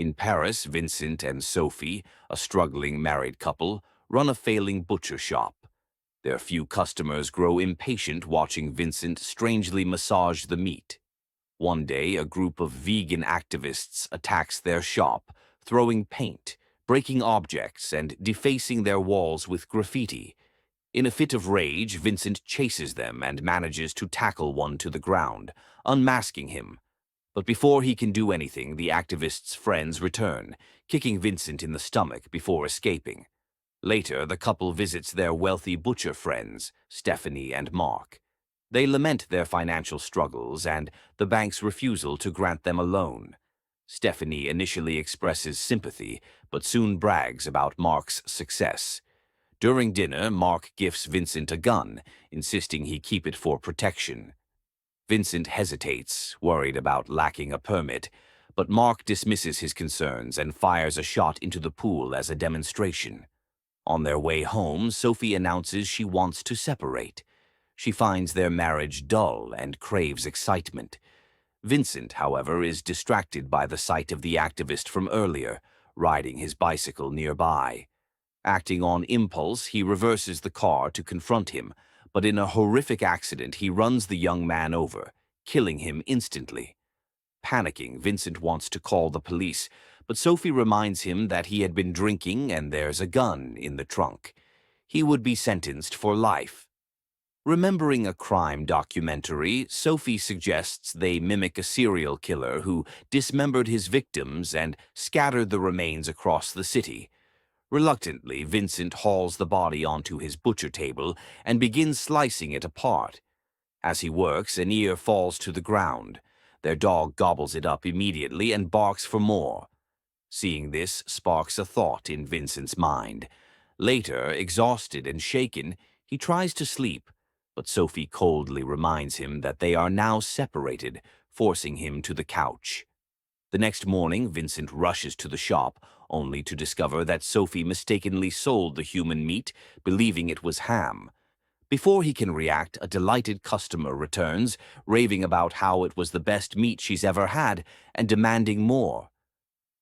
In Paris, Vincent and Sophie, a struggling married couple, run a failing butcher shop. Their few customers grow impatient watching Vincent strangely massage the meat. One day, a group of vegan activists attacks their shop, throwing paint, breaking objects, and defacing their walls with graffiti. In a fit of rage, Vincent chases them and manages to tackle one to the ground, unmasking him. But before he can do anything, the activist's friends return, kicking Vincent in the stomach before escaping. Later, the couple visits their wealthy butcher friends, Stephanie and Mark. They lament their financial struggles and the bank's refusal to grant them a loan. Stephanie initially expresses sympathy, but soon brags about Mark's success. During dinner, Mark gifts Vincent a gun, insisting he keep it for protection. Vincent hesitates, worried about lacking a permit, but Mark dismisses his concerns and fires a shot into the pool as a demonstration. On their way home, Sophie announces she wants to separate. She finds their marriage dull and craves excitement. Vincent, however, is distracted by the sight of the activist from earlier, riding his bicycle nearby. Acting on impulse, he reverses the car to confront him, but in a horrific accident he runs the young man over, killing him instantly. Panicking, Vincent wants to call the police, but Sophie reminds him that he had been drinking and there's a gun in the trunk. He would be sentenced for life. Remembering a crime documentary, Sophie suggests they mimic a serial killer who dismembered his victims and scattered the remains across the city. Reluctantly, Vincent hauls the body onto his butcher table and begins slicing it apart. As he works, an ear falls to the ground. Their dog gobbles it up immediately and barks for more. Seeing this sparks a thought in Vincent's mind. Later, exhausted and shaken, he tries to sleep, but Sophie coldly reminds him that they are now separated, forcing him to the couch. The next morning, Vincent rushes to the shop, only to discover that Sophie mistakenly sold the human meat, believing it was ham. Before he can react, a delighted customer returns, raving about how it was the best meat she's ever had and demanding more.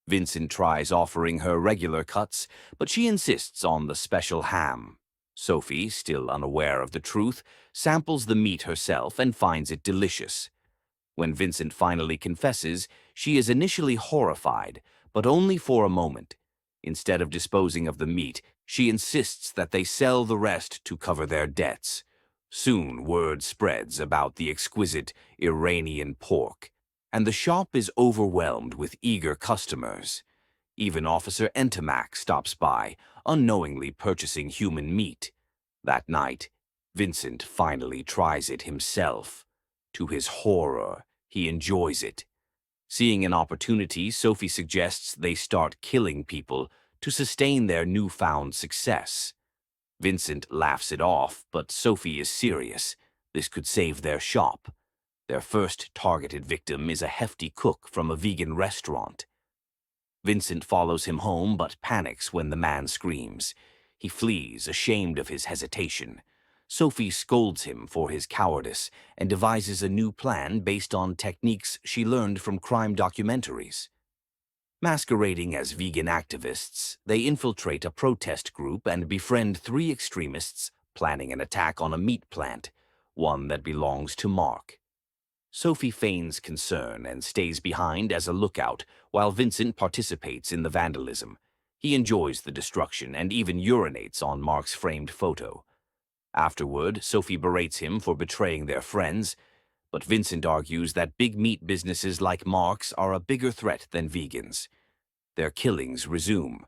Vincent tries offering her regular cuts, but she insists on the special ham. Sophie, still unaware of the truth, samples the meat herself and finds it delicious. When Vincent finally confesses, she is initially horrified, but only for a moment. Instead of disposing of the meat, she insists that they sell the rest to cover their debts. Soon word spreads about the exquisite Iranian pork, and the shop is overwhelmed with eager customers. Even Officer Entomac stops by, unknowingly purchasing human meat. That night, Vincent finally tries it himself. To his horror, he enjoys it. Seeing an opportunity, Sophie suggests they start killing people to sustain their newfound success. Vincent laughs it off, but Sophie is serious. This could save their shop. Their first targeted victim is a hefty cook from a vegan restaurant. Vincent follows him home but panics when the man screams. He flees, ashamed of his hesitation. Sophie scolds him for his cowardice and devises a new plan based on techniques she learned from crime documentaries. Masquerading as vegan activists, they infiltrate a protest group and befriend three extremists planning an attack on a meat plant, one that belongs to Mark. Sophie feigns concern and stays behind as a lookout while Vincent participates in the vandalism. He enjoys the destruction and even urinates on Mark's framed photo. Afterward, Sophie berates him for betraying their friends, but Vincent argues that big meat businesses like Mark's are a bigger threat than vegans. Their killings resume.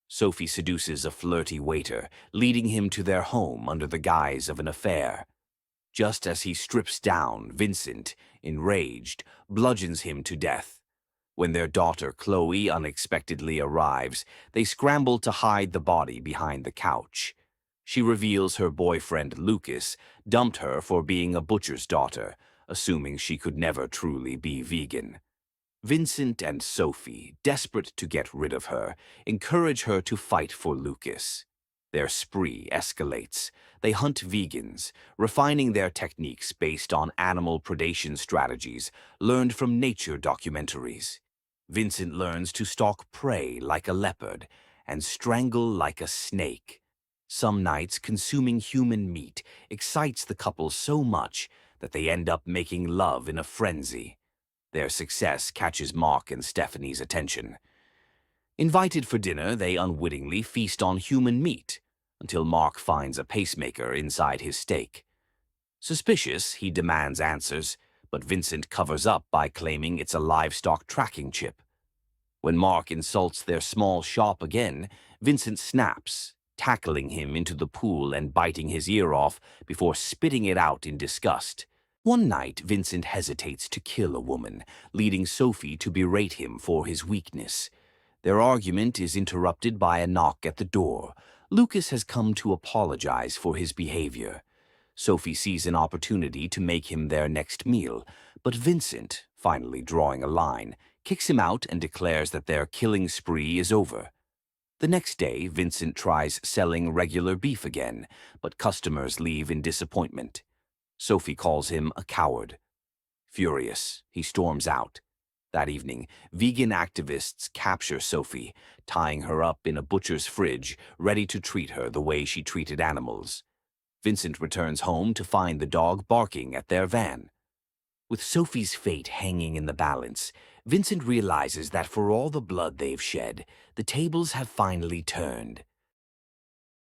Sophie seduces a flirty waiter, leading him to their home under the guise of an affair. Just as he strips down, Vincent, enraged, bludgeons him to death. When their daughter Chloe unexpectedly arrives, they scramble to hide the body behind the couch. She reveals her boyfriend Lucas dumped her for being a butcher's daughter, assuming she could never truly be vegan. Vincent and Sophie, desperate to get rid of her, encourage her to fight for Lucas. Their spree escalates. They hunt vegans, refining their techniques based on animal predation strategies learned from nature documentaries. Vincent learns to stalk prey like a leopard and strangle like a snake. Some nights, consuming human meat excites the couple so much that they end up making love in a frenzy. Their success catches Mark and Stephanie's attention. Invited for dinner, they unwittingly feast on human meat until Mark finds a pacemaker inside his steak. Suspicious, he demands answers, but Vincent covers up by claiming it's a livestock tracking chip. When Mark insults their small shop again, Vincent snaps, tackling him into the pool and biting his ear off before spitting it out in disgust. One night, Vincent hesitates to kill a woman, leading Sophie to berate him for his weakness. Their argument is interrupted by a knock at the door. Lucas has come to apologize for his behavior. Sophie sees an opportunity to make him their next meal, but Vincent, finally drawing a line, kicks him out and declares that their killing spree is over. The next day, Vincent tries selling regular beef again, but customers leave in disappointment. Sophie calls him a coward. Furious, he storms out. That evening, vegan activists capture Sophie, tying her up in a butcher's fridge, ready to treat her the way she treated animals. Vincent returns home to find the dog barking at their van. With Sophie's fate hanging in the balance, Vincent realizes that for all the blood they've shed, the tables have finally turned.